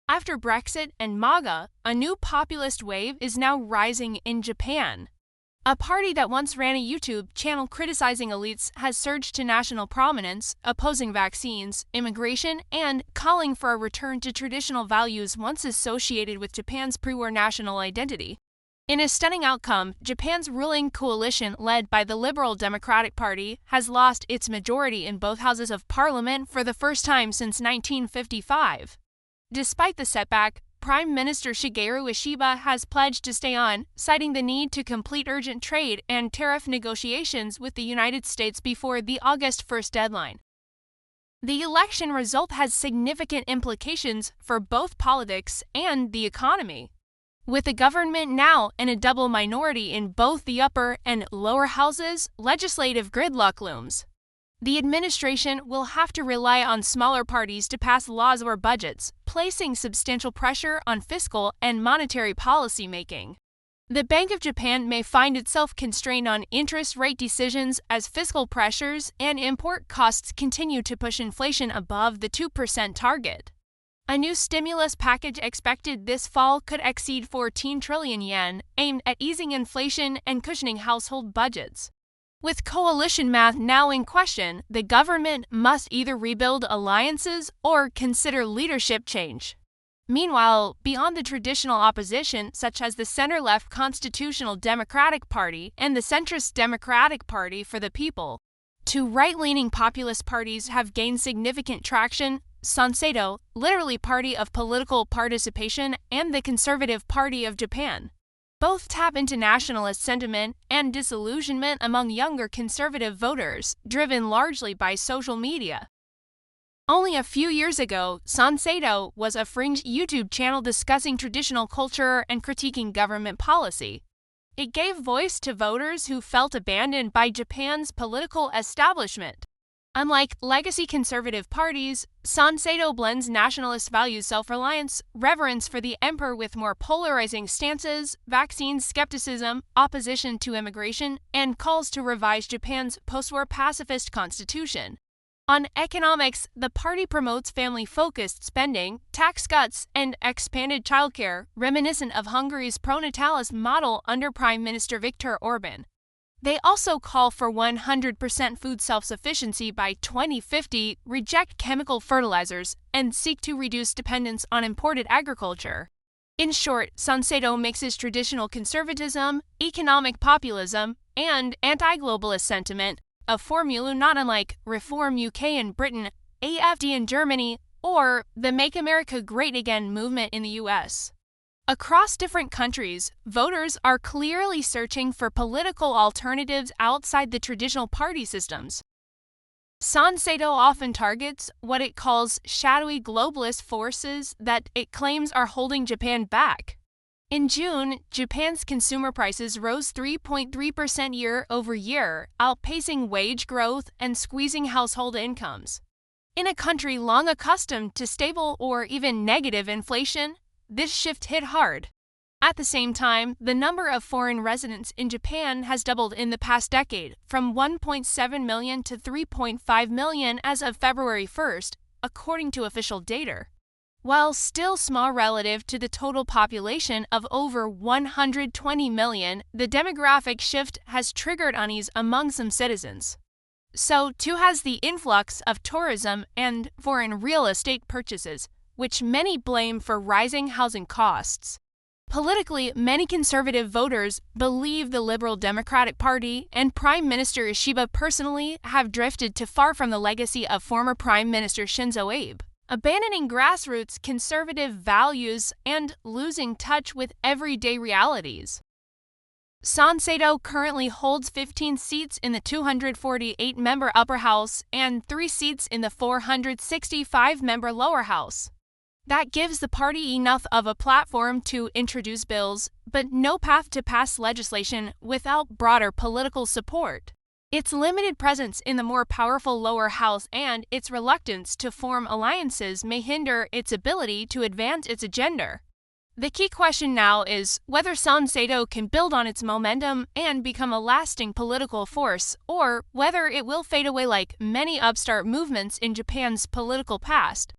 After Brexit and MAGA, a new populist wave is now rising in Japan. A party that once ran a YouTube channel criticizing elites has surged to national prominence, opposing vaccines, immigration, and calling for a return to traditional values once associated with Japan's pre-war national identity. In a stunning outcome, Japan's ruling coalition, led by the Liberal Democratic Party, has lost its majority in both houses of parliament for the first time since 1955. Despite the setback, Prime Minister Shigeru Ishiba has pledged to stay on, citing the need to complete urgent trade and tariff negotiations with the United States before the August 1st deadline. The election result has significant implications for both politics and the economy. With the government now in a double minority in both the upper and lower houses, legislative gridlock looms. The administration will have to rely on smaller parties to pass laws or budgets, placing substantial pressure on fiscal and monetary policy making. The Bank of Japan may find itself constrained on interest rate decisions as fiscal pressures and import costs continue to push inflation above the 2% target. A new stimulus package expected this fall could exceed 14 trillion yen, aimed at easing inflation and cushioning household budgets. With coalition math now in question, the government must either rebuild alliances or consider leadership change. Meanwhile, beyond the traditional opposition, such as the center-left Constitutional Democratic Party and the centrist Democratic Party for the People, two right-leaning populist parties have gained significant traction: Sanseito, literally Party of Political Participation, and the Conservative Party of Japan. Both tap into nationalist sentiment and disillusionment among younger conservative voters, driven largely by social media. Only a few years ago, Sanseito was a fringe YouTube channel discussing traditional culture and critiquing government policy. It gave voice to voters who felt abandoned by Japan's political establishment. Unlike legacy conservative parties, Sanseito blends nationalist values, self-reliance, reverence for the emperor with more polarizing stances, vaccine skepticism, opposition to immigration, and calls to revise Japan's post-war pacifist constitution. On economics, the party promotes family-focused spending, tax cuts, and expanded childcare, reminiscent of Hungary's pro-natalist model under Prime Minister Viktor Orban. They also call for 100% food self-sufficiency by 2050, reject chemical fertilizers, and seek to reduce dependence on imported agriculture. In short, Sanseito mixes traditional conservatism, economic populism, and anti-globalist sentiment, a formula not unlike Reform UK in Britain, AfD in Germany, or the Make America Great Again movement in the US. Across different countries, voters are clearly searching for political alternatives outside the traditional party systems. Sanseito often targets what it calls shadowy globalist forces that it claims are holding Japan back. In June, Japan's consumer prices rose 3.3% year-over-year, outpacing wage growth and squeezing household incomes. In a country long accustomed to stable or even negative inflation, this shift hit hard. At the same time, the number of foreign residents in Japan has doubled in the past decade, from 1.7 million to 3.5 million as of February 1st, according to official data. While still small relative to the total population of over 120 million, the demographic shift has triggered unease among some citizens. So too has the influx of tourism and foreign real estate purchases, which many blame for rising housing costs. Politically, many conservative voters believe the Liberal Democratic Party and Prime Minister Ishiba personally have drifted too far from the legacy of former Prime Minister Shinzo Abe, abandoning grassroots conservative values and losing touch with everyday realities. Sanseito currently holds 15 seats in the 248-member upper house and 3 seats in the 465-member lower house. That gives the party enough of a platform to introduce bills, but no path to pass legislation without broader political support. Its limited presence in the more powerful lower house and its reluctance to form alliances may hinder its ability to advance its agenda. The key question now is whether Sanseito can build on its momentum and become a lasting political force, or whether it will fade away like many upstart movements in Japan's political past.